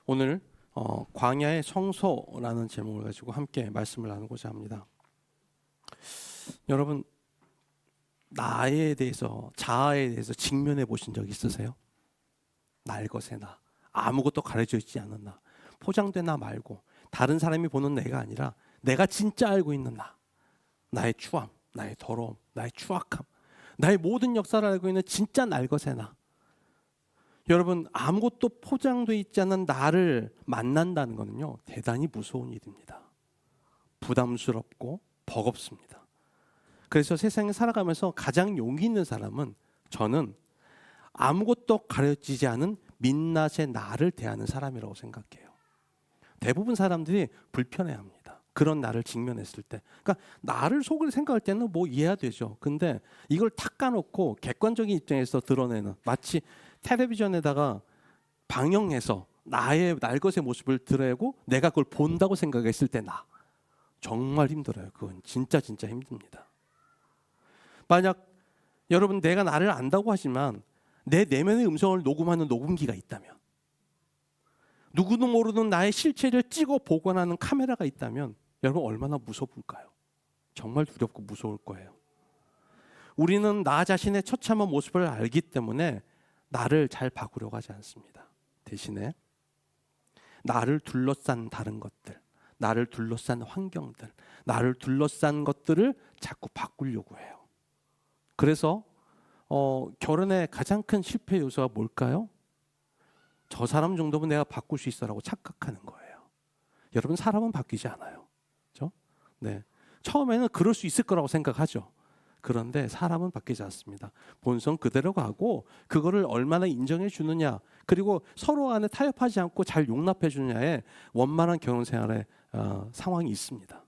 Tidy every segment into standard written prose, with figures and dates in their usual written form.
오늘 광야의 성소라는 제목을 가지고 함께 말씀을 나누고자 합니다. 여러분, 나에 대해서, 자아에 대해서 직면해 보신 적 있으세요? 날 것의 나, 아무것도 가려져 있지 않은 나, 포장된 나 말고 다른 사람이 보는 내가 아니라 내가 진짜 알고 있는 나, 나의 추함, 나의 더러움, 나의 추악함, 나의 모든 역사를 알고 있는 진짜 날 것의 나. 여러분, 아무것도 포장되어 있지 않은 나를 만난다는 것은요, 대단히 무서운 일입니다. 부담스럽고 버겁습니다. 그래서 세상에 살아가면서 가장 용기 있는 사람은, 저는 아무것도 가려지지 않은 민낯의 나를 대하는 사람이라고 생각해요. 대부분 사람들이 불편해합니다. 그런 나를 직면했을 때. 그러니까 나를 속을 생각할 때는 뭐 이해가 되죠. 근데 이걸 탁 까놓고 객관적인 입장에서 드러내는, 마치 텔레비전에다가 방영해서 나의 날 것의 모습을 드러내고 내가 그걸 본다고 생각했을 때 나. 정말 힘들어요. 그건 진짜 힘듭니다. 만약 여러분, 내가 나를 안다고 하지만 내 내면의 음성을 녹음하는 녹음기가 있다면, 누구도 모르는 나의 실체를 찍어 보관하는 카메라가 있다면, 여러분 얼마나 무서울까요? 정말 두렵고 무서울 거예요. 우리는 나 자신의 처참한 모습을 알기 때문에 나를 잘 바꾸려고 하지 않습니다. 대신에 나를 둘러싼 다른 것들, 나를 둘러싼 환경들, 나를 둘러싼 것들을 자꾸 바꾸려고 해요. 그래서 결혼의 가장 큰 실패 요소가 뭘까요? 저 사람 정도면 내가 바꿀 수 있어라고 착각하는 거예요. 여러분, 사람은 바뀌지 않아요. 그렇죠? 네. 처음에는 그럴 수 있을 거라고 생각하죠. 그런데 사람은 바뀌지 않습니다. 본성 그대로 가고, 그거를 얼마나 인정해 주느냐, 그리고 서로 간에 타협하지 않고 잘 용납해 주느냐에 원만한 결혼 생활의 상황이 있습니다.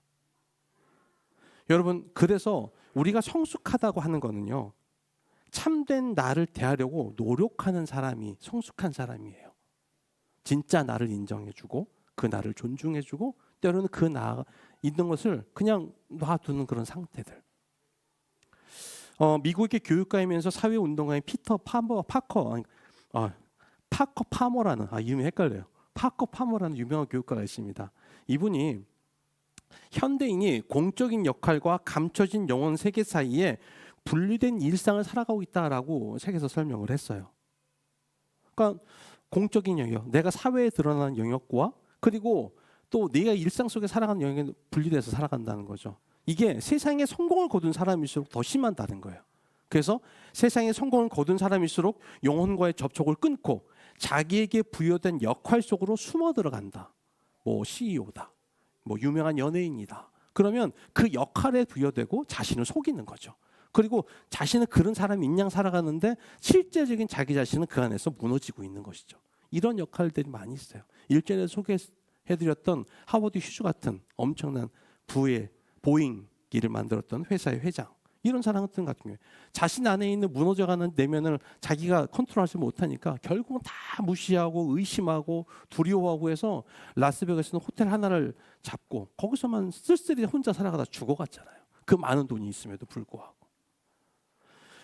여러분, 그래서 우리가 성숙하다고 하는 거는요, 참된 나를 대하려고 노력하는 사람이 성숙한 사람이에요. 진짜 나를 인정해주고 그 나를 존중해주고 때로는 그 나가 있는 것을 그냥 놔두는 그런 상태들. 미국의 교육가이면서 사회운동가인 파커 파머라는, 이름이 헷갈려요. 파커 파머라는 유명한 교육가가 있습니다. 이분이 현대인이 공적인 역할과 감춰진 영혼 세계 사이에 분리된 일상을 살아가고 있다라고 책에서 설명을 했어요. 그러니까 공적인 영역, 내가 사회에 드러나는 영역과, 그리고 또 내가 일상 속에 살아가는 영역에 분리돼서 살아간다는 거죠. 이게 세상에 성공을 거둔 사람일수록 더 심하다는 거예요. 그래서 세상에 성공을 거둔 사람일수록 영혼과의 접촉을 끊고 자기에게 부여된 역할 속으로 숨어 들어간다. 뭐 CEO다, 뭐 유명한 연예인이다. 그러면 그 역할에 부여되고 자신을 속이는 거죠. 그리고 자신은 그런 사람인 양 살아가는데 실제적인 자기 자신은 그 안에서 무너지고 있는 것이죠. 이런 역할들이 많이 있어요. 일전에 소개해드렸던 하워드 휴즈 같은 엄청난 부의 보잉 일을 만들었던 회사의 회장, 이런 사람 같은 경우에 자신 안에 있는 무너져가는 내면을 자기가 컨트롤하지 못하니까 결국은 다 무시하고 의심하고 두려워하고 해서 라스베가스는 호텔 하나를 잡고 거기서만 쓸쓸히 혼자 살아가다 죽어갔잖아요. 그 많은 돈이 있음에도 불구하고.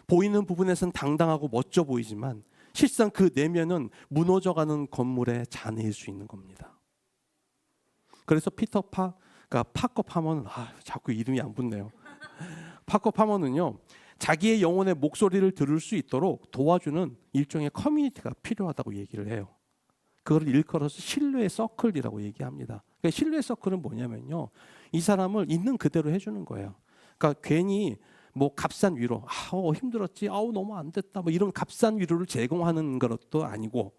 보이는 부분에서는 당당하고 멋져 보이지만 실상 그 내면은 무너져가는 건물의 잔해일 수 있는 겁니다. 그래서 파커 파머는, 자꾸 이름이 안 붙네요. 파커 파머는요, 자기의 영혼의 목소리를 들을 수 있도록 도와주는 일종의 커뮤니티가 필요하다고 얘기를 해요. 그걸 일컬어서 신뢰의 서클이라고 얘기합니다. 그러니까 신뢰의 서클은 뭐냐면요, 이 사람을 있는 그대로 해주는 거예요. 그러니까 괜히 뭐 값싼 위로, 힘들었지, 너무 안 됐다, 뭐 이런 값싼 위로를 제공하는 것도 아니고,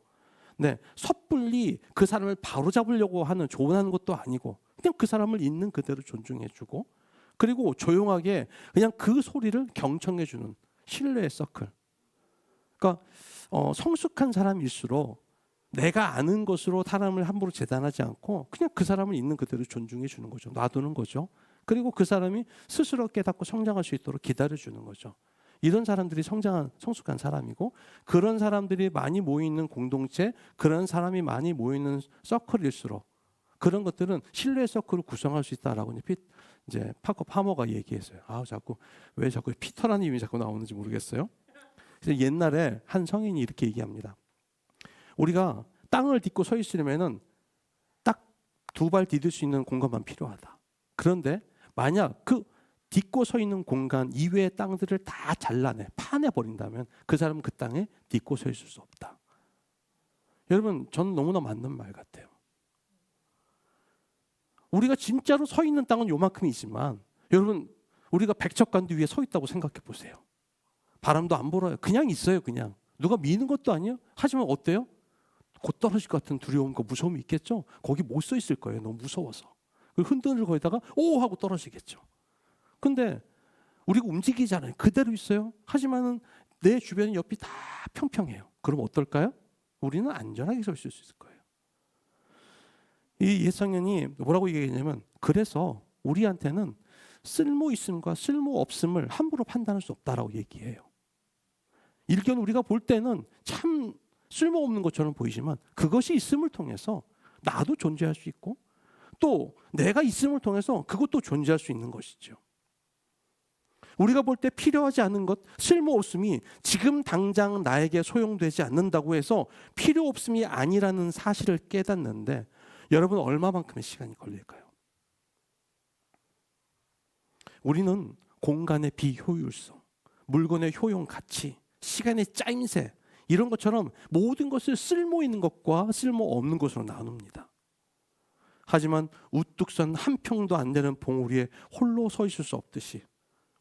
네, 섣불리 그 사람을 바로잡으려고 하는 조언하는 것도 아니고, 그냥 그 사람을 있는 그대로 존중해주고, 그리고 조용하게 그냥 그 소리를 경청해주는 신뢰의 서클. 그러니까 성숙한 사람일수록 내가 아는 것으로 사람을 함부로 재단하지 않고 그냥 그 사람을 있는 그대로 존중해주는 거죠. 놔두는 거죠. 그리고 그 사람이 스스로 깨닫고 성장할 수 있도록 기다려주는 거죠. 이런 사람들이 성숙한 사람이고, 그런 사람들이 많이 모이는 공동체, 그런 사람이 많이 모이는 서클일수록 그런 것들은 신뢰의 서클을 구성할 수 있다라고 이제 파커 파머가 얘기했어요. 왜 자꾸 피터라는 이름이 자꾸 나오는지 모르겠어요. 그래서 옛날에 한 성인이 이렇게 얘기합니다. 우리가 땅을 딛고 서 있으려면은 딱 두 발 디딜 수 있는 공간만 필요하다. 그런데 만약 그 딛고 서 있는 공간 이외의 땅들을 다 잘라내 파내 버린다면 그 사람은 그 땅에 딛고 서 있을 수 없다. 여러분, 저는 너무나 맞는 말 같아요. 우리가 진짜로 서 있는 땅은 요만큼이지만 여러분, 우리가 백척간도 위에 서 있다고 생각해 보세요. 바람도 안 불어요. 그냥 있어요. 그냥 누가 미는 것도 아니에요. 하지만 어때요? 곧 떨어질 것 같은 두려움과 무서움이 있겠죠. 거기 못 서 있을 거예요. 너무 무서워서. 흔들을 거기다가 오 하고 떨어지겠죠. 근데 우리가 움직이잖아요. 그대로 있어요. 하지만은 내 주변 옆이 다 평평해요. 그럼 어떨까요? 우리는 안전하게 서 있을 수 있을 거예요. 이 예상년이 뭐라고 얘기했냐면, 그래서 우리한테는 쓸모 있음과 쓸모 없음을 함부로 판단할 수 없다라고 얘기해요. 일견 우리가 볼 때는 참 쓸모없는 것처럼 보이지만 그것이 있음을 통해서 나도 존재할 수 있고 또 내가 있음을 통해서 그것도 존재할 수 있는 것이죠. 우리가 볼 때 필요하지 않은 것, 쓸모없음이 지금 당장 나에게 소용되지 않는다고 해서 필요없음이 아니라는 사실을 깨닫는데 여러분, 얼마만큼의 시간이 걸릴까요? 우리는 공간의 비효율성, 물건의 효용 가치, 시간의 짜임새 이런 것처럼 모든 것을 쓸모 있는 것과 쓸모 없는 것으로 나눕니다. 하지만 우뚝 선 한 평도 안 되는 봉우리에 홀로 서 있을 수 없듯이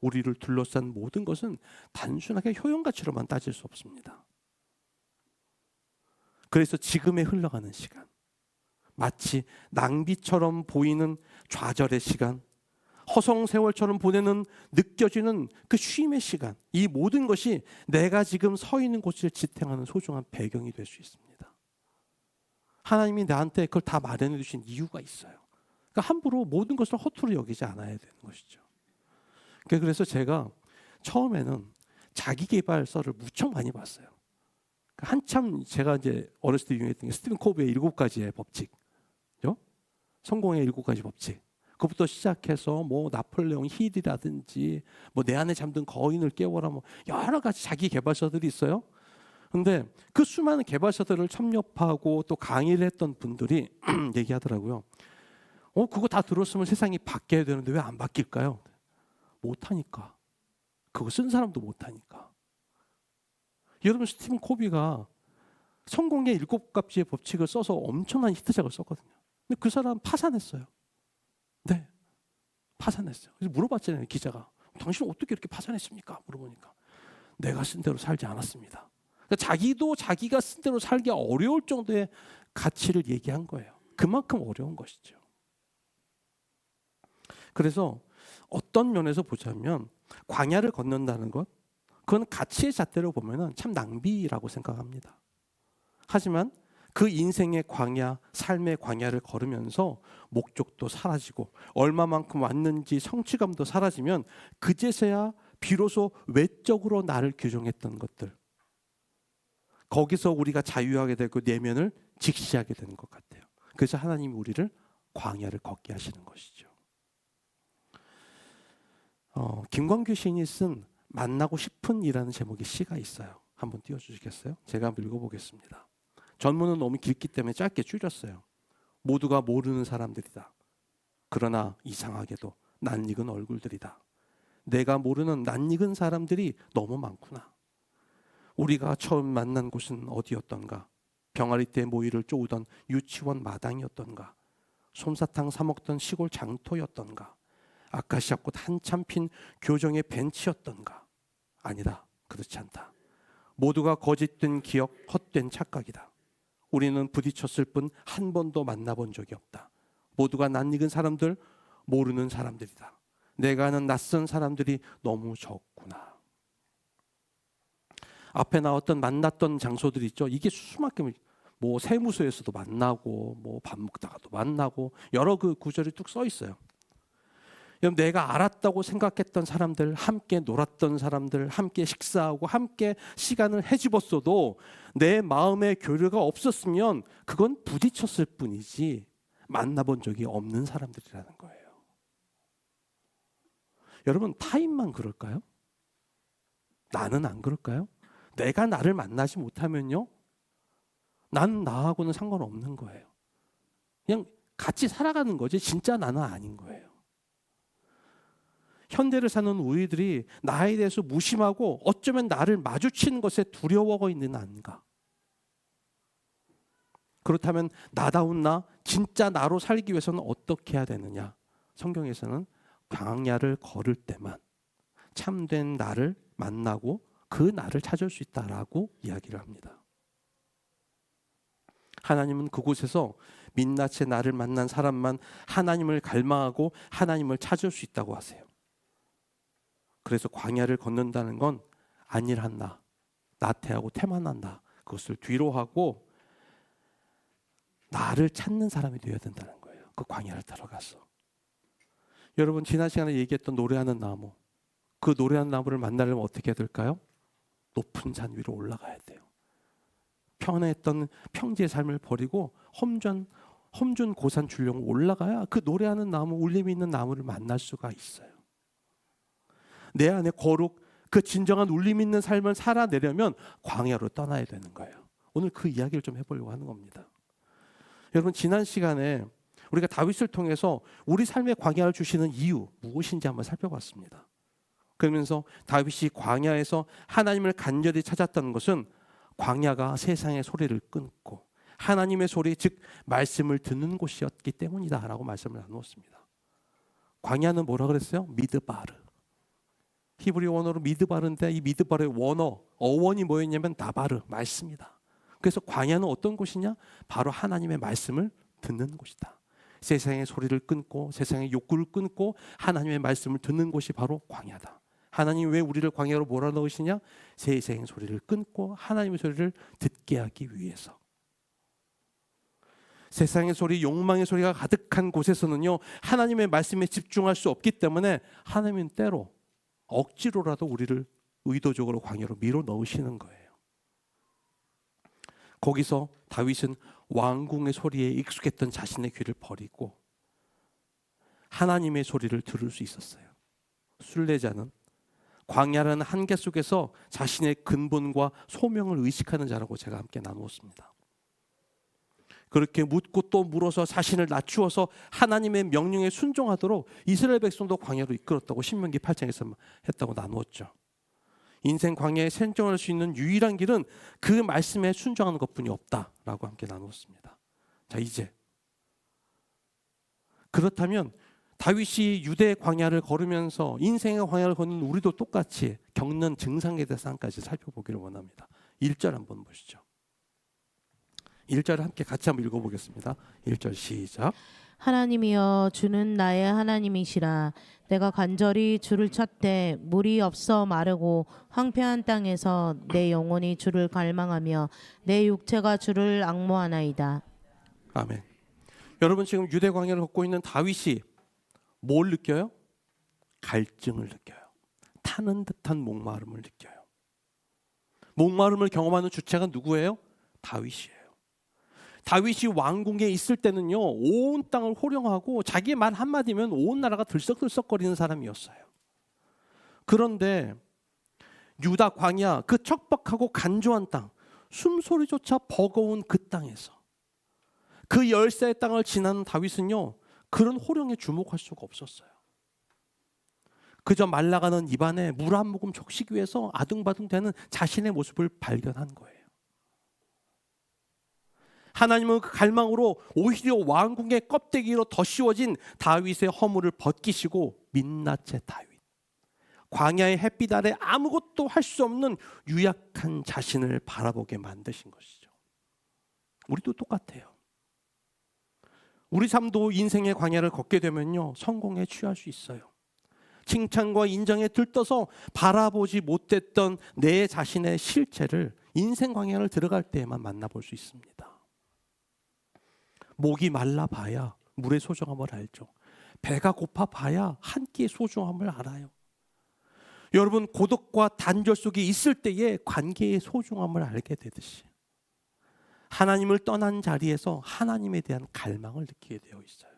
우리를 둘러싼 모든 것은 단순하게 효용 가치로만 따질 수 없습니다. 그래서 지금에 흘러가는 시간, 마치 낭비처럼 보이는 좌절의 시간, 허송세월처럼 보내는 느껴지는 그 쉼의 시간, 이 모든 것이 내가 지금 서 있는 곳을 지탱하는 소중한 배경이 될 수 있습니다. 하나님이 나한테 그걸 다 마련해 주신 이유가 있어요. 그러니까 함부로 모든 것을 허투루 여기지 않아야 되는 것이죠. 그래서 제가 처음에는 자기계발서를 무척 많이 봤어요. 한참 제가 이제 어렸을 때 유행했던 게 스티븐 코비의 7가지의 법칙, 성공의 7가지 법칙. 그것부터 시작해서 뭐 나폴레옹 힐이라든지 뭐 내 안에 잠든 거인을 깨워라, 뭐 여러 가지 자기 개발서들이 있어요. 근데 그 수많은 개발서들을 섭렵하고 또 강의를 했던 분들이 얘기하더라고요. 그거 다 들었으면 세상이 바뀌어야 되는데 왜 안 바뀔까요? 못하니까. 그거 쓴 사람도 못하니까. 여러분, 스티븐 코비가 성공의 7가지의 법칙을 써서 엄청난 히트작을 썼거든요. 근데 그 사람 파산했어요. 네, 파산했어요. 그래서 물어봤잖아요, 기자가. 당신은 어떻게 이렇게 파산했습니까? 물어보니까 내가 쓴 대로 살지 않았습니다. 그러니까 자기도 자기가 쓴 대로 살기 어려울 정도의 가치를 얘기한 거예요. 그만큼 어려운 것이죠. 그래서 어떤 면에서 보자면 광야를 건넌다는 것, 그건 가치의 잣대로 보면 참 낭비라고 생각합니다. 하지만 그 인생의 광야, 삶의 광야를 걸으면서 목적도 사라지고 얼마만큼 왔는지 성취감도 사라지면 그제서야 비로소 외적으로 나를 규정했던 것들, 거기서 우리가 자유하게 되고 내면을 직시하게 되는 것 같아요. 그래서 하나님이 우리를 광야를 걷게 하시는 것이죠. 김광규 시인이 쓴 만나고 싶은 이라는 제목의 시가 있어요. 한번 띄워주시겠어요? 제가 한번 읽어보겠습니다. 전문은 너무 길기 때문에 짧게 줄였어요. 모두가 모르는 사람들이다. 그러나 이상하게도 낯익은 얼굴들이다. 내가 모르는 낯익은 사람들이 너무 많구나. 우리가 처음 만난 곳은 어디였던가? 병아리 때 모이를 쪼우던 유치원 마당이었던가? 솜사탕 사 먹던 시골 장터였던가? 아카시아꽃 한참 핀 교정의 벤치였던가? 아니다. 그렇지 않다. 모두가 거짓된 기억, 헛된 착각이다. 우리는 부딪혔을 뿐 한 번도 만나본 적이 없다. 모두가 낯익은 사람들, 모르는 사람들이다. 내가 아는 낯선 사람들이 너무 적구나. 앞에 나왔던 만났던 장소들이 있죠. 이게 수많게 뭐 세무소에서도 만나고 뭐 밥 먹다가도 만나고 여러 그 구절이 뚝 써 있어요. 내가 알았다고 생각했던 사람들, 함께 놀았던 사람들, 함께 식사하고 함께 시간을 헤집었어도 내 마음의 교류가 없었으면 그건 부딪혔을 뿐이지 만나본 적이 없는 사람들이라는 거예요. 여러분, 타인만 그럴까요? 나는 안 그럴까요? 내가 나를 만나지 못하면요, 나는 나하고는 상관없는 거예요. 그냥 같이 살아가는 거지 진짜 나는 아닌 거예요. 현대를 사는 우리들이 나에 대해서 무심하고 어쩌면 나를 마주치는 것에 두려워하고 있는 아닌가. 그렇다면 나다운 나, 진짜 나로 살기 위해서는 어떻게 해야 되느냐. 성경에서는 광야를 걸을 때만 참된 나를 만나고 그 나를 찾을 수 있다라고 이야기를 합니다. 하나님은 그곳에서 민낯의 나를 만난 사람만 하나님을 갈망하고 하나님을 찾을 수 있다고 하세요. 그래서 광야를 걷는다는 건 안일한 나, 나태하고 태만한 나, 그것을 뒤로하고 나를 찾는 사람이 되어야 된다는 거예요. 그 광야를 들어가서. 여러분 지난 시간에 얘기했던 노래하는 나무, 그 노래하는 나무를 만나려면 어떻게 해야 될까요? 높은 산 위로 올라가야 돼요. 편했던 평지의 삶을 버리고 험준 고산 줄령 올라가야 그 노래하는 나무, 울림이 있는 나무를 만날 수가 있어요. 내 안에 거룩, 그 진정한 울림 있는 삶을 살아내려면 광야로 떠나야 되는 거예요. 오늘 그 이야기를 좀 해보려고 하는 겁니다. 여러분 지난 시간에 우리가 다윗을 통해서 우리 삶의 광야를 주시는 이유 무엇인지 한번 살펴봤습니다. 그러면서 다윗이 광야에서 하나님을 간절히 찾았다는 것은 광야가 세상의 소리를 끊고 하나님의 소리, 즉 말씀을 듣는 곳이었기 때문이다라고 말씀을 나누었습니다. 광야는 뭐라 그랬어요? 미드바르. 히브리 원어로 미드바르인데 이 미드바르의 어원이 뭐였냐면 다바르, 말씀이다. 그래서 광야는 어떤 곳이냐? 바로 하나님의 말씀을 듣는 곳이다. 세상의 소리를 끊고 세상의 욕구를 끊고 하나님의 말씀을 듣는 곳이 바로 광야다. 하나님 왜 우리를 광야로 몰아넣으시냐? 세상의 소리를 끊고 하나님의 소리를 듣게 하기 위해서. 세상의 소리, 욕망의 소리가 가득한 곳에서는요, 하나님의 말씀에 집중할 수 없기 때문에 하나님은 때로 억지로라도 우리를 의도적으로 광야로 밀어 넣으시는 거예요. 거기서 다윗은 왕궁의 소리에 익숙했던 자신의 귀를 버리고 하나님의 소리를 들을 수 있었어요. 순례자는 광야라는 한계 속에서 자신의 근본과 소명을 의식하는 자라고 제가 함께 나누었습니다. 그렇게 묻고 또 물어서 자신을 낮추어서 하나님의 명령에 순종하도록 이스라엘 백성도 광야로 이끌었다고 신명기 8장에서 했다고 나누었죠. 인생 광야에 생존할 수 있는 유일한 길은 그 말씀에 순종하는 것뿐이 없다라고 함께 나누었습니다. 자, 이제 그렇다면 다윗이 유대 광야를 걸으면서 인생의 광야를 걷는 우리도 똑같이 겪는 증상에 대해서 한 가지 살펴보기를 원합니다. 1절 한번 보시죠. 1절을 함께 같이 한번 읽어보겠습니다. 1절 시작. 하나님이여 주는 나의 하나님이시라. 내가 간절히 주를 찾되 물이 없어 마르고 황폐한 땅에서 내 영혼이 주를 갈망하며 내 육체가 주를 앙모하나이다. 아멘. 여러분 지금 유대 광야를 걷고 있는 다윗이 뭘 느껴요? 갈증을 느껴요. 타는 듯한 목마름을 느껴요. 목마름을 경험하는 주체가 누구예요? 다윗이에요. 다윗이 왕궁에 있을 때는요, 온 땅을 호령하고 자기 말 한마디면 온 나라가 들썩들썩거리는 사람이었어요. 그런데 유다 광야, 그 척박하고 간조한 땅, 숨소리조차 버거운 그 땅에서 그 열세의 땅을 지나는 다윗은요, 그런 호령에 주목할 수가 없었어요. 그저 말라가는 입안에 물 한 모금 적시기 위해서 아둥바둥 되는 자신의 모습을 발견한 거예요. 하나님은 그 갈망으로 오히려 왕궁의 껍데기로 더 씌워진 다윗의 허물을 벗기시고 민낯의 다윗, 광야의 햇빛 아래 아무것도 할 수 없는 유약한 자신을 바라보게 만드신 것이죠. 우리도 똑같아요. 우리 삶도 인생의 광야를 걷게 되면요, 성공에 취할 수 있어요. 칭찬과 인정에 들떠서 바라보지 못했던 내 자신의 실체를 인생 광야를 들어갈 때에만 만나볼 수 있습니다. 목이 말라 봐야 물의 소중함을 알죠. 배가 고파 봐야 한 끼의 소중함을 알아요. 여러분 고독과 단절 속에 있을 때에 관계의 소중함을 알게 되듯이 하나님을 떠난 자리에서 하나님에 대한 갈망을 느끼게 되어 있어요.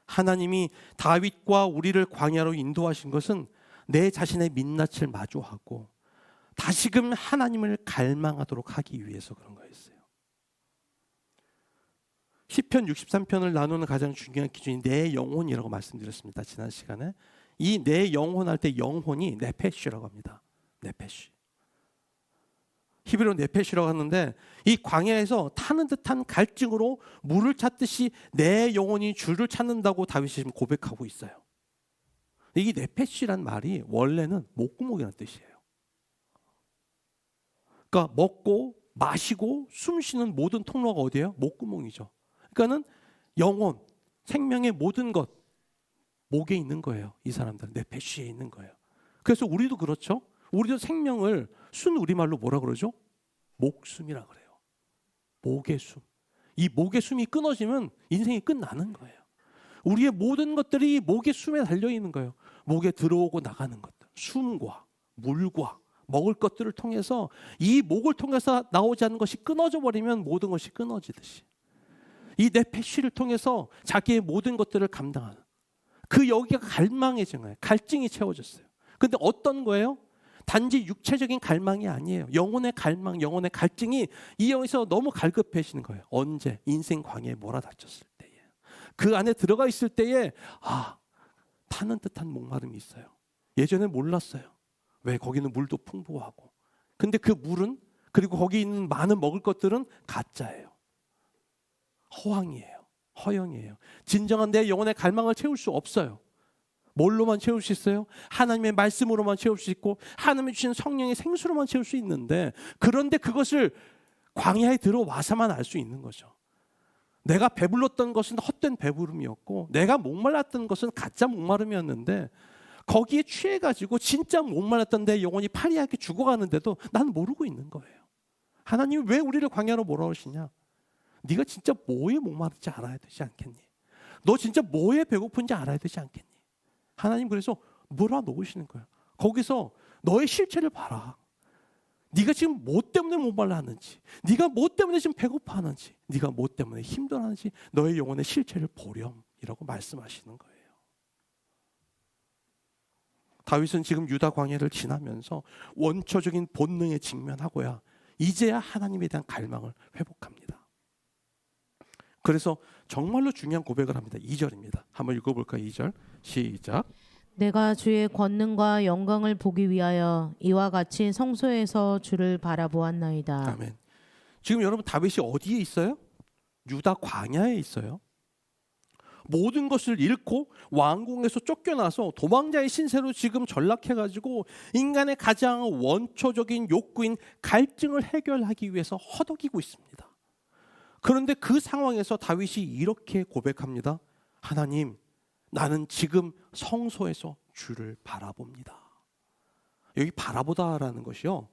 하나님이 다윗과 우리를 광야로 인도하신 것은 내 자신의 민낯을 마주하고 다시금 하나님을 갈망하도록 하기 위해서 그런 거였어요. 시편 63편을 나누는 가장 중요한 기준이 내 영혼이라고 말씀드렸습니다. 지난 시간에. 이 내 영혼 할 때 영혼이 네페시라고 합니다. 네페시. 히브리어 네페시라고 하는데 이 광야에서 타는 듯한 갈증으로 물을 찾듯이 내 영혼이 주를 찾는다고 다윗이 지금 고백하고 있어요. 이 네페시란 말이 원래는 목구멍이라는 뜻이에요. 그러니까 먹고 마시고 숨 쉬는 모든 통로가 어디예요? 목구멍이죠. 그러니까는 영혼, 생명의 모든 것 목에 있는 거예요. 이 사람들은 네페시에 있는 거예요. 그래서 우리도 그렇죠. 우리도 생명을 순 우리말로 뭐라 그러죠? 목숨이라 그래요. 목의 숨. 이 목의 숨이 끊어지면 인생이 끝나는 거예요. 우리의 모든 것들이 목의 숨에 달려 있는 거예요. 목에 들어오고 나가는 것들, 숨과 물과 먹을 것들을 통해서 이 목을 통해서 나오지 않는 것이 끊어져 버리면 모든 것이 끊어지듯이 이 네페시를 통해서 자기의 모든 것들을 감당하는 그 여기가 갈망해진 거예요. 갈증이 채워졌어요. 근데 어떤 거예요? 단지 육체적인 갈망이 아니에요. 영혼의 갈망, 영혼의 갈증이 이 영에서 너무 갈급해지는 거예요. 언제? 인생 광야에 몰아닥쳤을 때에. 그 안에 들어가 있을 때에 타는 듯한 목마름이 있어요. 예전에 몰랐어요. 왜? 거기는 물도 풍부하고. 근데 그 물은 그리고 거기 있는 많은 먹을 것들은 가짜예요. 허황이에요. 허영이에요. 진정한 내 영혼의 갈망을 채울 수 없어요. 뭘로만 채울 수 있어요? 하나님의 말씀으로만 채울 수 있고 하나님이 주신 성령의 생수로만 채울 수 있는데 그런데 그것을 광야에 들어와서만 알 수 있는 거죠. 내가 배불렀던 것은 헛된 배부름이었고 내가 목말랐던 것은 가짜 목마름이었는데 거기에 취해가지고 진짜 목말랐던 내 영혼이 파리하게 죽어가는데도 난 모르고 있는 거예요. 하나님이 왜 우리를 광야로 몰아오시냐? 네가 진짜 뭐에 목마른지 알아야 되지 않겠니? 너 진짜 뭐에 배고픈지 알아야 되지 않겠니? 하나님 그래서 몰아놓으시는 거예요. 거기서 너의 실체를 봐라. 네가 지금 뭐 때문에 목말라하는지, 네가 뭐 때문에 지금 배고파하는지, 네가 뭐 때문에 힘들어하는지 너의 영혼의 실체를 보렴이라고 말씀하시는 거예요. 다윗은 지금 유다 광야를 지나면서 원초적인 본능에 직면하고야 이제야 하나님에 대한 갈망을 회복합니다. 그래서 정말로 중요한 고백을 합니다. 2절입니다. 한번 읽어볼까요? 2절 시작. 내가 주의 권능과 영광을 보기 위하여 이와 같이 성소에서 주를 바라보았나이다. 아멘. 지금 여러분 다윗이 어디에 있어요? 유다 광야에 있어요. 모든 것을 잃고 왕궁에서 쫓겨나서 도망자의 신세로 지금 전락해가지고 인간의 가장 원초적인 욕구인 갈증을 해결하기 위해서 허덕이고 있습니다. 그런데 그 상황에서 다윗이 이렇게 고백합니다. 하나님, 나는 지금 성소에서 주를 바라봅니다. 여기 바라보다라는 것이요.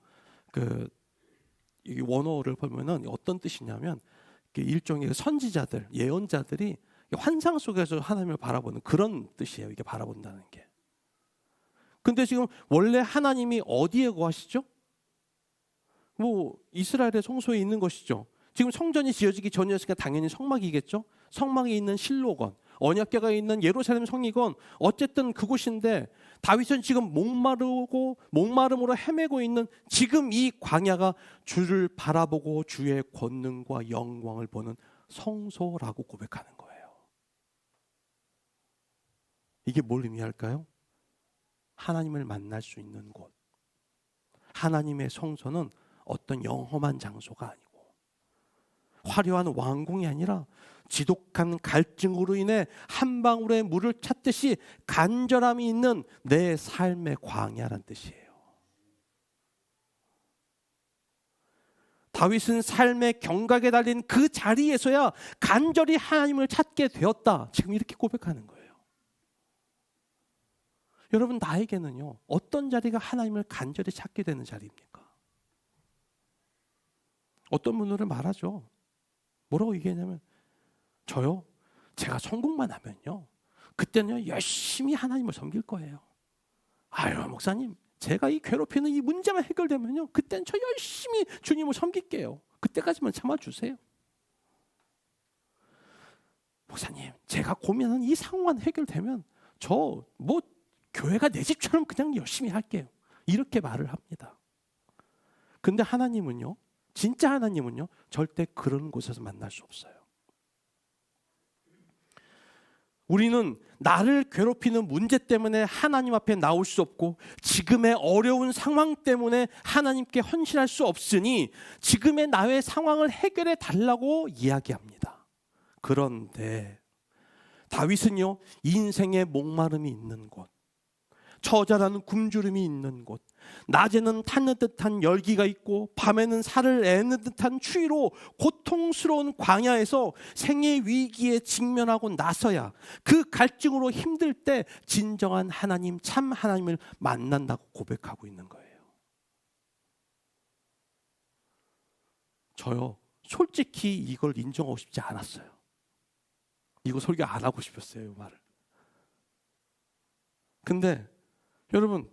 이 원어를 보면은 어떤 뜻이냐면 일종의 선지자들, 예언자들이 환상 속에서 하나님을 바라보는 그런 뜻이에요. 이게 바라본다는 게. 근데 지금 원래 하나님이 어디에 거하시죠? 이스라엘의 성소에 있는 것이죠. 지금 성전이 지어지기 전이었으니까 당연히 성막이겠죠. 성막에 있는 실로건, 언약궤가 있는 예루살렘 성이건 어쨌든 그곳인데 다윗은 지금 목마름으로 헤매고 있는 지금 이 광야가 주를 바라보고 주의 권능과 영광을 보는 성소라고 고백하는 거예요. 이게 뭘 의미할까요? 하나님을 만날 수 있는 곳. 하나님의 성소는 어떤 영험한 장소가 아니고 화려한 왕궁이 아니라 지독한 갈증으로 인해 한 방울의 물을 찾듯이 간절함이 있는 내 삶의 광야란 뜻이에요. 다윗은 삶의 경각에 달린 그 자리에서야 간절히 하나님을 찾게 되었다. 지금 이렇게 고백하는 거예요. 여러분, 나에게는요, 어떤 자리가 하나님을 간절히 찾게 되는 자리입니까? 어떤 분들은 말하죠. 뭐라고 얘기하냐면, 저요, 제가 성공만 하면요, 그때는 열심히 하나님을 섬길 거예요. 아유, 목사님, 제가 이 괴롭히는 이 문제만 해결되면요, 그때는 저 열심히 주님을 섬길게요. 그때까지만 참아주세요. 목사님, 제가 고민하는 이 상황만 해결되면 저 교회가 내 집처럼 그냥 열심히 할게요. 이렇게 말을 합니다. 근데 하나님은요, 진짜 하나님은요, 절대 그런 곳에서 만날 수 없어요. 우리는 나를 괴롭히는 문제 때문에 하나님 앞에 나올 수 없고, 지금의 어려운 상황 때문에 하나님께 헌신할 수 없으니 지금의 나의 상황을 해결해 달라고 이야기합니다. 그런데 다윗은요, 인생의 목마름이 있는 곳, 처자라는 굶주림이 있는 곳, 낮에는 타는 듯한 열기가 있고 밤에는 살을 애는 듯한 추위로 고통스러운 광야에서 생의 위기에 직면하고 나서야 그 갈증으로 힘들 때 진정한 하나님, 참 하나님을 만난다고 고백하고 있는 거예요. 저요, 솔직히 이걸 인정하고 싶지 않았어요. 이거 설교 안 하고 싶었어요, 이 말을. 근데 여러분,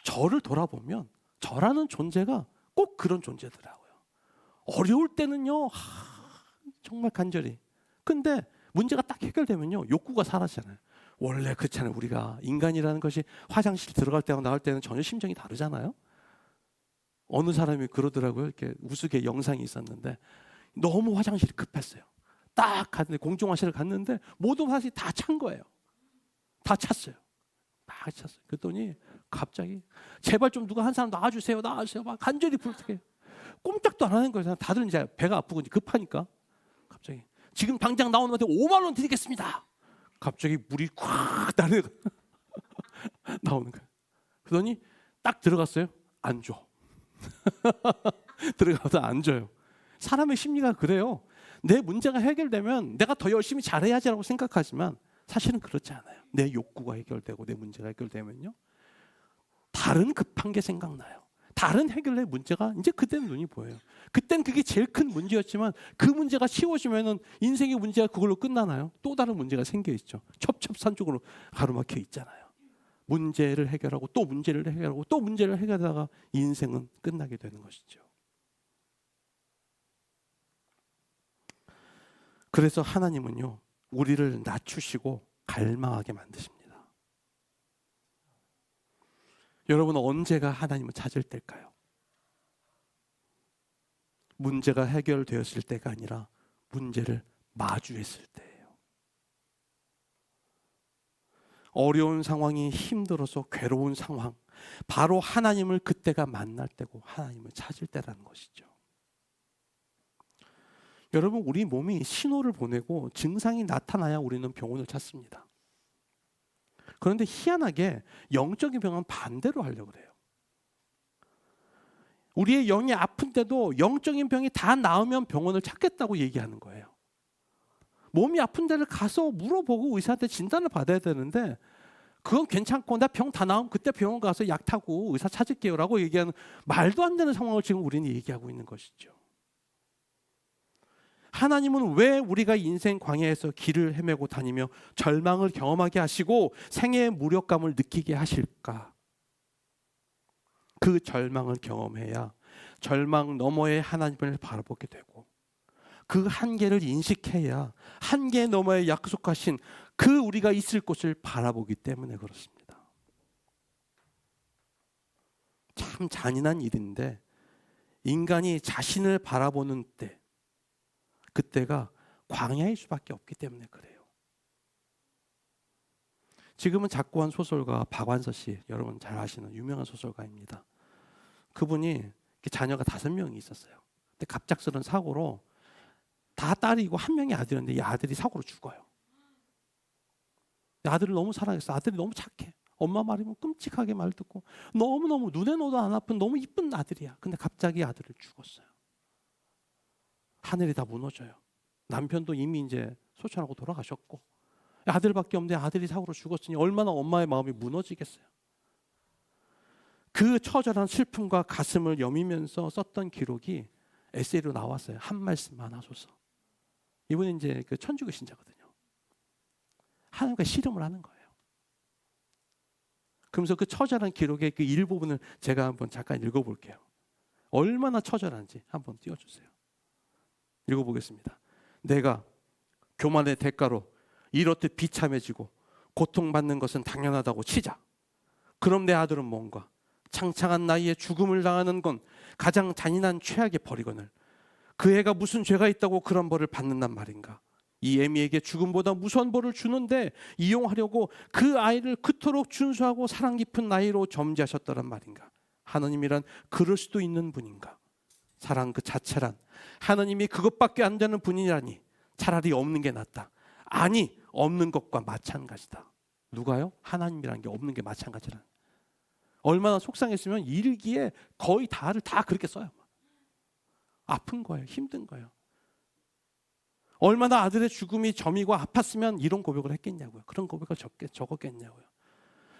저를 돌아보면 저라는 존재가 꼭 그런 존재더라고요. 어려울 때는요, 정말 간절히. 근데 문제가 딱 해결되면요, 욕구가 사라지잖아요. 원래 그렇잖아요. 우리가 인간이라는 것이 화장실 들어갈 때와 나올 때는 전혀 심정이 다르잖아요. 어느 사람이 그러더라고요. 이렇게 우스개 영상이 있었는데 너무 화장실이 급했어요. 딱 갔는데, 공중화실을 갔는데 모든 화장실이 다 찬 거예요. 다 찼어요. 막 찼어요. 그랬더니 갑자기 제발 좀 누가 한 사람 나와주세요, 나와주세요. 막 간절히 부르게 꼼짝도 안 하는 거예요. 다들 이제 배가 아프고 급하니까 갑자기 지금 당장 나오는 분한테 5만 원 드리겠습니다. 갑자기 물이 콱 나는 나오는 거예요. 그러더니 딱 들어갔어요. 안 줘. 들어가서 안 줘요. 사람의 심리가 그래요. 내 문제가 해결되면 내가 더 열심히 잘해야지라고 생각하지만 사실은 그렇지 않아요. 내 욕구가 해결되고 내 문제가 해결되면요, 다른 급한 게 생각나요. 다른 해결의 문제가 이제 그때는 눈이 보여요. 그땐 그게 제일 큰 문제였지만 그 문제가 치워지면은 인생의 문제가 그걸로 끝나나요? 또 다른 문제가 생겨 있죠. 첩첩산중으로 가로막혀 있잖아요. 문제를 해결하고 또 문제를 해결하고 또 문제를 해결하다가 인생은 끝나게 되는 것이죠. 그래서 하나님은요, 우리를 낮추시고 갈망하게 만드십니다. 여러분은 언제가 하나님을 찾을 때일까요? 문제가 해결되었을 때가 아니라 문제를 마주했을 때예요. 어려운 상황이 힘들어서 괴로운 상황, 바로 하나님을 그때가 만날 때고 하나님을 찾을 때라는 것이죠. 여러분, 우리 몸이 신호를 보내고 증상이 나타나야 우리는 병원을 찾습니다. 그런데 희한하게 영적인 병은 반대로 하려고 그래요. 우리의 영이 아픈데도 영적인 병이 다 나으면 병원을 찾겠다고 얘기하는 거예요. 몸이 아픈 데를 가서 물어보고 의사한테 진단을 받아야 되는데, 그건 괜찮고 나 병 다 나으면 그때 병원 가서 약 타고 의사 찾을게요 라고 얘기하는 말도 안 되는 상황을 지금 우리는 얘기하고 있는 것이죠. 하나님은 왜 우리가 인생 광야에서 길을 헤매고 다니며 절망을 경험하게 하시고 생애의 무력감을 느끼게 하실까? 그 절망을 경험해야 절망 너머의 하나님을 바라보게 되고, 그 한계를 인식해야 한계 너머에 약속하신 그 우리가 있을 곳을 바라보기 때문에 그렇습니다. 참 잔인한 일인데, 인간이 자신을 바라보는 때, 그때가 광야일 수밖에 없기 때문에 그래요. 지금은 작고한 소설가 박완서 씨, 여러분 잘 아시는 유명한 소설가입니다. 그분이 자녀가 5명이 있었어요. 근데 갑작스러운 사고로 다 딸이고 한 명이 아들인데 이 아들이 사고로 죽어요. 아들을 너무 사랑했어. 아들이 너무 착해. 엄마 말이면 끔찍하게 말 듣고 너무너무 눈에 넣어도 안 아픈 너무 이쁜 아들이야. 근데 갑자기 아들을 죽었어요. 하늘이 다 무너져요. 남편도 이미 이제 소천하고 돌아가셨고 아들밖에 없는데 아들이 사고로 죽었으니 얼마나 엄마의 마음이 무너지겠어요. 그 처절한 슬픔과 가슴을 여미면서 썼던 기록이 에세이로 나왔어요. 한 말씀만 하소서. 이분은 이제 그 천주교 신자거든요. 하나님과 씨름을 하는 거예요. 그러면서 그 처절한 기록의 그 일부분을 제가 한번 잠깐 읽어볼게요. 얼마나 처절한지 한번 띄워주세요. 읽어보겠습니다. 내가 교만의 대가로 이렇듯 비참해지고 고통받는 것은 당연하다고 치자. 그럼 내 아들은 뭔가? 창창한 나이에 죽음을 당하는 건 가장 잔인한 최악의 벌이거늘 그 애가 무슨 죄가 있다고 그런 벌을 받는단 말인가. 이 애미에게 죽음보다 무서운 벌을 주는데 이용하려고 그 아이를 그토록 준수하고 사랑 깊은 나이로 점지하셨더란 말인가. 하나님이란 그럴 수도 있는 분인가. 사랑 그 자체란 하나님이 그것밖에 안 되는 분이라니 차라리 없는 게 낫다. 아니 없는 것과 마찬가지다. 누가요? 하나님이란 게 없는 게 마찬가지라. 얼마나 속상했으면 일기에 거의 다를 다 그렇게 써요. 아픈 거예요. 힘든 거예요. 얼마나 아들의 죽음이 점이고 아팠으면 이런 고백을 했겠냐고요. 그런 고백을 적었겠냐고요.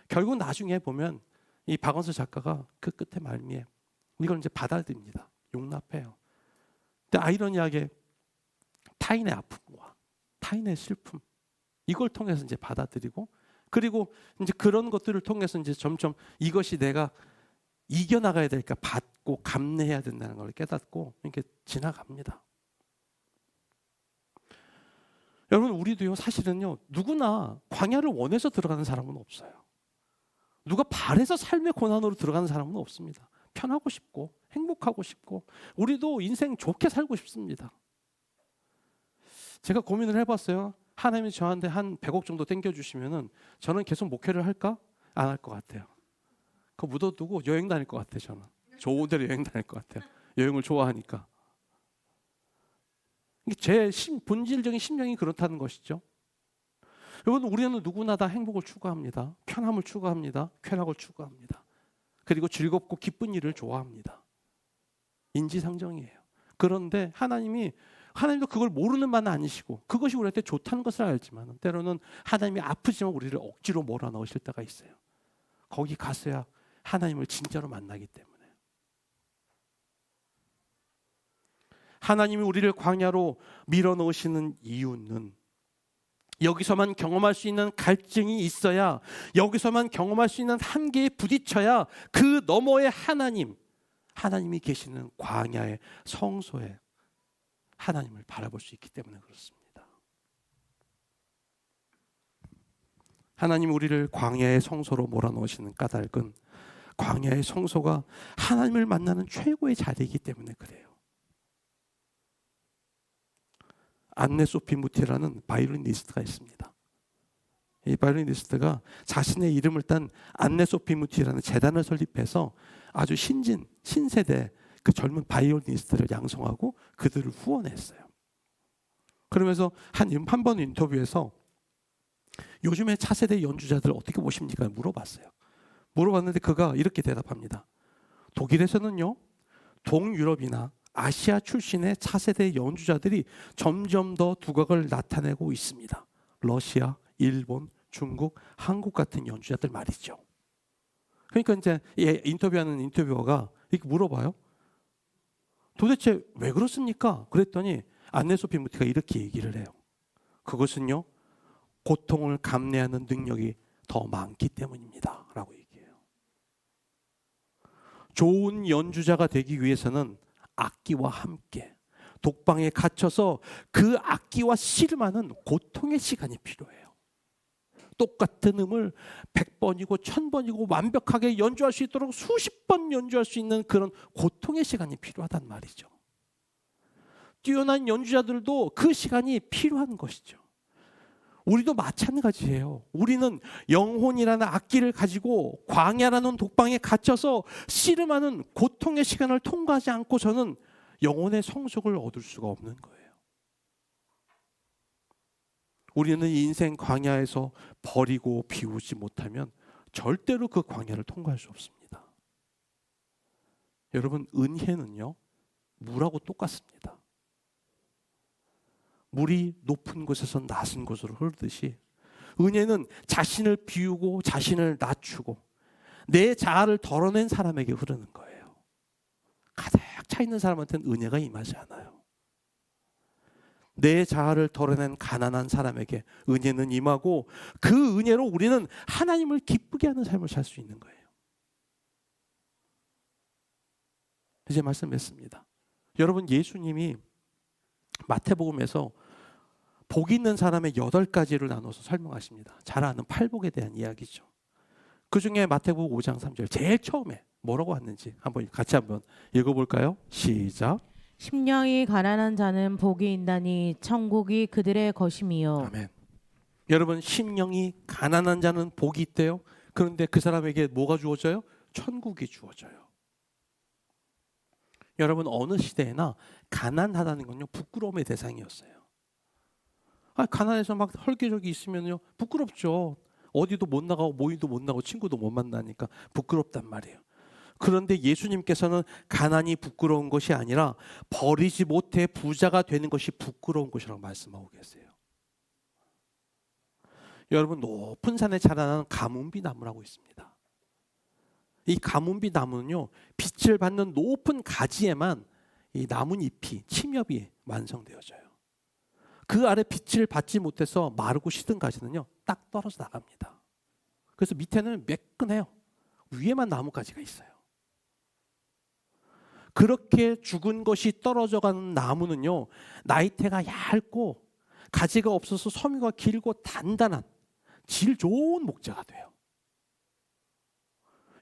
결국 나중에 보면 이 박원서 작가가 그 끝에 말미에 이걸 이제 받아들입니다. 용납해요. 근데 아이러니하게 타인의 아픔과 타인의 슬픔 이걸 통해서 이제 받아들이고 그리고 이제 그런 것들을 통해서 이제 점점 이것이 내가 이겨나가야 되니까 받고 감내해야 된다는 걸 깨닫고 이렇게 지나갑니다. 여러분 우리도요 사실은요 누구나 광야를 원해서 들어가는 사람은 없어요. 누가 바래서 삶의 고난으로 들어가는 사람은 없습니다. 편하고 싶고 행복하고 싶고 우리도 인생 좋게 살고 싶습니다. 제가 고민을 해봤어요. 하나님이 저한테 한 100억 정도 땡겨주시면은 저는 계속 목회를 할까? 안 할 것 같아요. 그거 묻어두고 여행 다닐 것 같아요. 저는 좋은 데로 여행 다닐 것 같아요. 여행을 좋아하니까. 제 본질적인 심령이 그렇다는 것이죠. 여러분 우리는 누구나 다 행복을 추구합니다. 편함을 추구합니다. 쾌락을 추구합니다. 그리고 즐겁고 기쁜 일을 좋아합니다. 인지상정이에요. 그런데 하나님도 그걸 모르는 바는 아니시고 그것이 우리한테 좋다는 것을 알지만 때로는 하나님이 아프지만 우리를 억지로 몰아넣으실 때가 있어요. 거기 가서야 하나님을 진짜로 만나기 때문에. 하나님이 우리를 광야로 밀어넣으시는 이유는 여기서만 경험할 수 있는 갈증이 있어야 여기서만 경험할 수 있는 한계에 부딪혀야 그 너머의 하나님이 계시는 광야의 성소에 하나님을 바라볼 수 있기 때문에 그렇습니다. 하나님이 우리를 광야의 성소로 몰아넣으시는 까닭은 광야의 성소가 하나님을 만나는 최고의 자리이기 때문에 그래요. 안네 소피 무티라는 바이올리니스트가 있습니다. 이 바이올리니스트가 자신의 이름을 딴 안네 소피 무티라는 재단을 설립해서 아주 신세대 그 젊은 바이올리니스트를 양성하고 그들을 후원했어요. 그러면서 한 번 인터뷰에서 요즘의 차세대 연주자들 어떻게 보십니까? 물어봤는데 그가 이렇게 대답합니다. 독일에서는요, 동유럽이나 아시아 출신의 차세대 연주자들이 점점 더 두각을 나타내고 있습니다. 러시아, 일본, 중국, 한국 같은 연주자들 말이죠. 그러니까 이제 인터뷰하는 인터뷰어가 이렇게 물어봐요. 도대체 왜 그렇습니까? 그랬더니 안네 소피 무티가 이렇게 얘기를 해요. 그것은요, 고통을 감내하는 능력이 더 많기 때문입니다. 라고 얘기해요. 좋은 연주자가 되기 위해서는 악기와 함께 독방에 갇혀서 그 악기와 씨름하는 고통의 시간이 필요해요. 똑같은 음을 100번이고 1000번이고 완벽하게 연주할 수 있도록 수십 번 연주할 수 있는 그런 고통의 시간이 필요하단 말이죠. 뛰어난 연주자들도 그 시간이 필요한 것이죠. 우리도 마찬가지예요. 우리는 영혼이라는 악기를 가지고 광야라는 독방에 갇혀서 씨름하는 고통의 시간을 통과하지 않고서는 영혼의 성숙을 얻을 수가 없는 거예요. 우리는 인생 광야에서 버리고 비우지 못하면 절대로 그 광야를 통과할 수 없습니다. 여러분, 은혜는요, 물하고 똑같습니다. 물이 높은 곳에서 낮은 곳으로 흐르듯이 은혜는 자신을 비우고 자신을 낮추고 내 자아를 덜어낸 사람에게 흐르는 거예요. 가득 차 있는 사람한테는 은혜가 임하지 않아요. 내 자아를 덜어낸 가난한 사람에게 은혜는 임하고 그 은혜로 우리는 하나님을 기쁘게 하는 삶을 살 수 있는 거예요. 이제 말씀 맺습니다. 여러분, 예수님이 마태복음에서 복 있는 사람의 8가지를 나눠서 설명하십니다. 잘 아는 팔복에 대한 이야기죠. 그 중에 마태복음 5장 3절 제일 처음에 뭐라고 왔는지 같이 한번 읽어볼까요? 시작. 심령이 가난한 자는 복이 있나니 천국이 그들의 것임이요. 아멘. 여러분, 심령이 가난한 자는 복이 있대요. 그런데 그 사람에게 뭐가 주어져요? 천국이 주어져요. 여러분, 어느 시대에나 가난하다는 건요, 부끄러움의 대상이었어요. 가난해서 막 헐기적이 있으면요, 부끄럽죠. 어디도 못 나가고 모임도 못 나가고 친구도 못 만나니까 부끄럽단 말이에요. 그런데 예수님께서는 가난이 부끄러운 것이 아니라 버리지 못해 부자가 되는 것이 부끄러운 것이라고 말씀하고 계세요. 여러분, 높은 산에 자라나는 가문비 나무라고 있습니다. 이 가문비 나무는요, 빛을 받는 높은 가지에만 이 나뭇잎이, 침엽이 완성되어져요. 그 아래 빛을 받지 못해서 마르고 시든 가지는요, 딱 떨어져 나갑니다. 그래서 밑에는 매끈해요. 위에만 나뭇가지가 있어요. 그렇게 죽은 것이 떨어져가는 나무는요, 나이테가 얇고 가지가 없어서 섬유가 길고 단단한 질 좋은 목재가 돼요.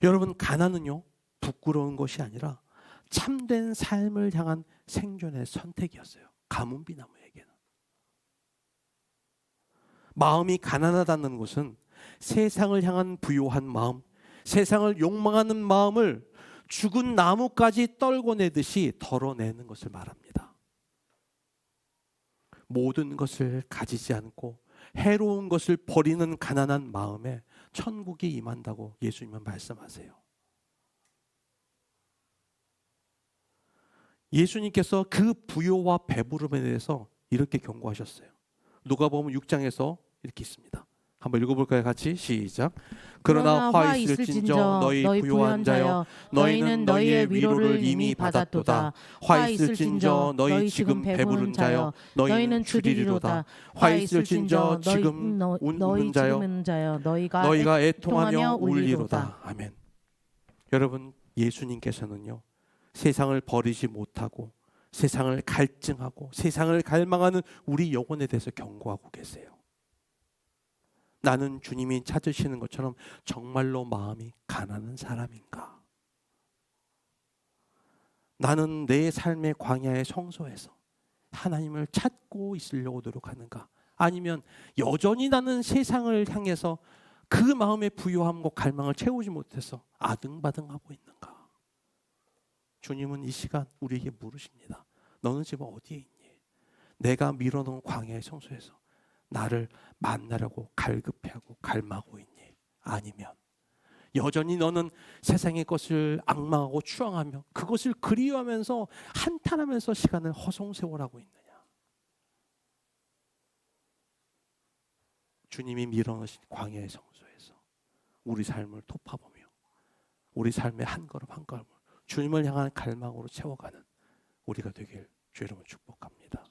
여러분, 가난은요, 부끄러운 것이 아니라 참된 삶을 향한 생존의 선택이었어요. 가문비 나무에게는. 마음이 가난하다는 것은 세상을 향한 부요한 마음, 세상을 욕망하는 마음을 죽은 나무까지 떨궈내듯이 덜어내는 것을 말합니다. 모든 것을 가지지 않고 해로운 것을 버리는 가난한 마음에 천국이 임한다고 예수님은 말씀하세요. 예수님께서 그 부요와 배부름에 대해서 이렇게 경고하셨어요. 누가복음 6장에서 이렇게 있습니다. 한번 읽어볼까요? 같이 시작. 그러나 화 있을진저 너희 부요한 자여, 너희는 너희의 위로를 이미 받았도다. 화 있을진저 너희 지금 배부른 자여, 너희는 주리리로다. 화 있을진저 지금 웃는 자여, 너희가 애통하며 울리로다. 아멘. 여러분, 예수님께서는요, 세상을 버리지 못하고 세상을 갈증하고 세상을 갈망하는 우리 영혼에 대해서 경고하고 계세요. 나는 주님이 찾으시는 것처럼 정말로 마음이 가난한 사람인가? 나는 내 삶의 광야의 성소에서 하나님을 찾고 있으려고 노력하는가? 아니면 여전히 나는 세상을 향해서 그 마음의 부요함과 갈망을 채우지 못해서 아등바등하고 있는가? 주님은 이 시간 우리에게 물으십니다. 너는 지금 어디에 있니? 내가 밀어놓은 광야의 성소에서 나를 만나려고 갈급해하고 갈망하고 있니? 아니면 여전히 너는 세상의 것을 앙망하고 추앙하며 그것을 그리워하면서 한탄하면서 시간을 허송세월하고 있느냐? 주님이 밀어넣으신 광야의 성소에서 우리 삶을 돌파보며 우리 삶의 한 걸음 한 걸음을 주님을 향한 갈망으로 채워가는 우리가 되길 주의 이름으로 축복합니다.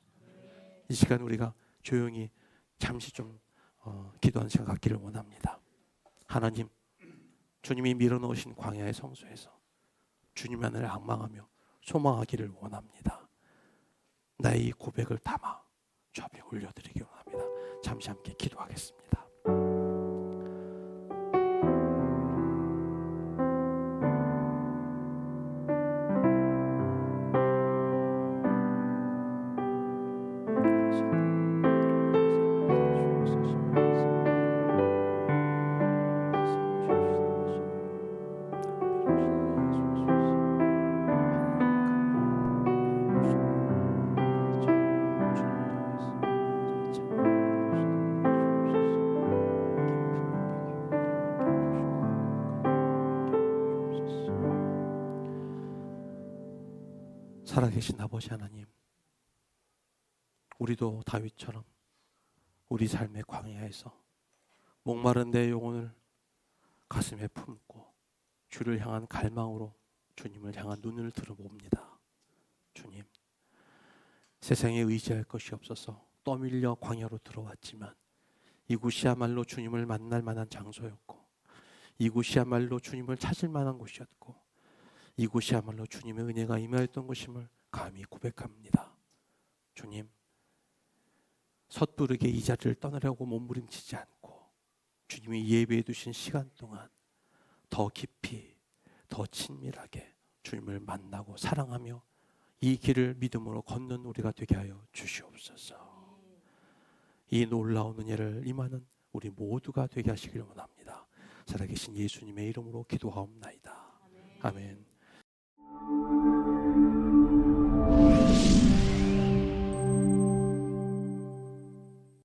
이 시간 우리가 조용히 잠시 좀 기도하는 시간 갖기를 원합니다. 하나님, 주님이 밀어넣으신 광야의 성소에서 주님만을 앙망하며 소망하기를 원합니다. 나의 이 고백을 담아 주 앞에 올려드리기 원합니다. 잠시 함께 기도하겠습니다. 살아계신 아버지 하나님, 우리도 다윗처럼 우리 삶의 광야에서 목마른 내 영혼을 가슴에 품고 주를 향한 갈망으로 주님을 향한 눈을 들어봅니다. 주님, 세상에 의지할 것이 없어서 떠밀려 광야로 들어왔지만 이곳이야말로 주님을 만날 만한 장소였고, 이곳이야말로 주님을 찾을 만한 곳이었고, 이곳이야말로 주님의 은혜가 임하였던 것임을 감히 고백합니다. 주님, 섣부르게 이 자리를 떠나려고 몸부림치지 않고 주님이 예배해 두신 시간 동안 더 깊이, 더 친밀하게 주님을 만나고 사랑하며 이 길을 믿음으로 걷는 우리가 되게 하여 주시옵소서. 이 놀라운 은혜를 임하는 우리 모두가 되게 하시기를 원합니다. 살아계신 예수님의 이름으로 기도하옵나이다. 아멘.